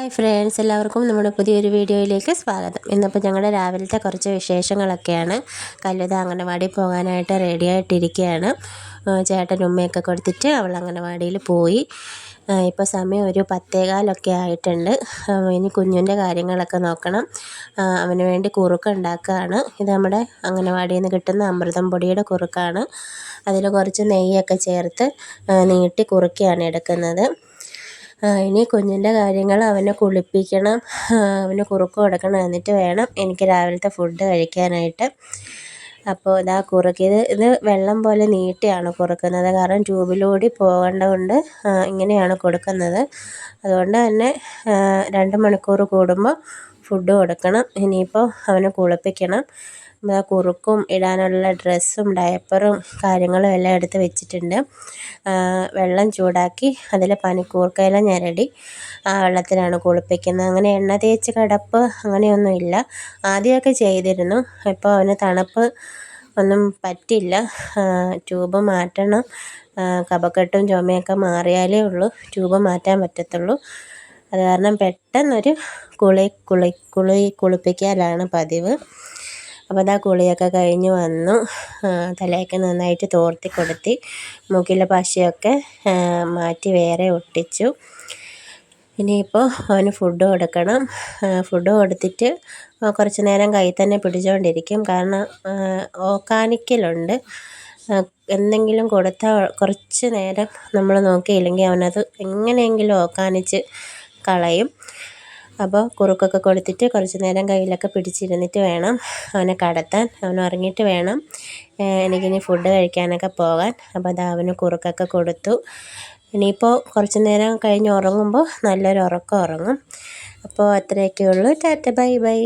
Hi friends, എല്ലാവർക്കും നമ്മുടെ പുതിയൊരു വീഡിയോയിലേക്ക് സ്വാഗതം. ഇന്നിപ്പോൾ ഞങ്ങളുടെ രാവിലത്തെ കുറച്ച് വിശേഷങ്ങളൊക്കെയാണ്. കല്ലുത അംഗനവാടി പോകാനായിട്ട് റെഡിയായിട്ടിരിക്കുകയാണ്. ചേട്ടൻ ഉമ്മയൊക്കെ കൊടുത്തിട്ട് അവൾ അംഗനവാടിയിൽ പോയി. ഇപ്പോൾ സമയം ഒരു 10:15 ആയിട്ടുണ്ട്. ഇനി കുഞ്ഞിൻ്റെ കാര്യങ്ങളൊക്കെ നോക്കണം. അവന് വേണ്ടി കുറുക്ക് ഉണ്ടാക്കുകയാണ്. ഇത് നമ്മുടെ അംഗനവാടിയിൽ നിന്ന് കിട്ടുന്ന അമൃതം പൊടിയുടെ കുറുക്കാണ്. അതിൽ കുറച്ച് നെയ്യൊക്കെ ചേർത്ത് നീട്ടി കുറുക്കിയാണ് എടുക്കുന്നത്. ഇനി കുഞ്ഞിൻ്റെ കാര്യങ്ങൾ, അവനെ കുളിപ്പിക്കണം, അവന് കുറുക്ക് കൊടുക്കണം. എന്നിട്ട് വേണം എനിക്ക് രാവിലത്തെ ഫുഡ് കഴിക്കാനായിട്ട്. അപ്പോൾ ഇതാ കുറുക്ക് ഇത് വെള്ളം പോലെ നീട്ടിയാണ് കുറുക്കുന്നത്. കാരണം ട്യൂബിലൂടെ പോകേണ്ടതുകൊണ്ട് ഇങ്ങനെയാണ് കൊടുക്കുന്നത്. അതുകൊണ്ട് തന്നെ 2 മണിക്കൂർ കൂടുമ്പോൾ ഫുഡ് കൊടുക്കണം. ഇനിയിപ്പോൾ അവനെ കുളിപ്പിക്കണം. കുറുക്കും ഇടാനുള്ള ഡ്രസ്സും ഡയപ്പറും കാര്യങ്ങളും എല്ലാം എടുത്ത് വെച്ചിട്ടുണ്ട്. വെള്ളം ചൂടാക്കി അതിൽ പനിക്കൂർക്കയില ഞെരടി ആ വെള്ളത്തിലാണ് കുളിപ്പിക്കുന്നത്. അങ്ങനെ എണ്ണ തേച്ച് കിടപ്പ് അങ്ങനെയൊന്നുമില്ല. ആദ്യമൊക്കെ ചെയ്തിരുന്നു. ഇപ്പോൾ അവന് തണുപ്പ് ഒന്നും പറ്റില്ല. ട്യൂബ് മാറ്റണം. കഫക്കെട്ടും ചുമയൊക്കെ മാറിയാലേ ഉള്ളൂ ട്യൂബ് മാറ്റാൻ പറ്റത്തുള്ളൂ. അത് കാരണം പെട്ടെന്നൊരു കുളിപ്പിക്കലാണ് പതിവ്. അപ്പോൾ അതാ കുളിയൊക്കെ കഴിഞ്ഞ് വന്നു. തലയൊക്കെ നന്നായിട്ട് തോർത്തി കൊടുത്തി, മൂക്കിലെ പശയൊക്കെ മാറ്റി വേറെ ഒട്ടിച്ചു. ഇനിയിപ്പോൾ അവന് ഫുഡ് കൊടുക്കണം. ഫുഡ് കൊടുത്തിട്ട് കുറച്ച് നേരം കയ്യിൽ തന്നെ പിടിച്ചുകൊണ്ടിരിക്കും. കാരണം ഓക്കാനിക്കലുണ്ട്. എന്തെങ്കിലും കൊടുത്താൽ കുറച്ച് നേരം നമ്മൾ നോക്കിയില്ലെങ്കിൽ അവനത് എങ്ങനെയെങ്കിലും ഓക്കാനിച്ച് കളയും. അപ്പോൾ കുറുക്കൊക്കെ കൊടുത്തിട്ട് കുറച്ച് നേരം കയ്യിലൊക്കെ പിടിച്ചിരുന്നിട്ട് വേണം അവനെ കടത്താൻ. അവൻ ഉറങ്ങിയിട്ട് വേണം എനിക്കിനി ഫുഡ് കഴിക്കാനൊക്കെ പോകാൻ. അപ്പോൾ അത് അവന് കുറുക്കൊക്കെ കൊടുത്തു. ഇനിയിപ്പോൾ കുറച്ച് നേരം കഴിഞ്ഞ് ഉറങ്ങുമ്പോൾ നല്ലൊരു ഉറക്കം ഉറങ്ങും. അപ്പോൾ അത്രയൊക്കെ ഉള്ളൂ. Tata, bye bye.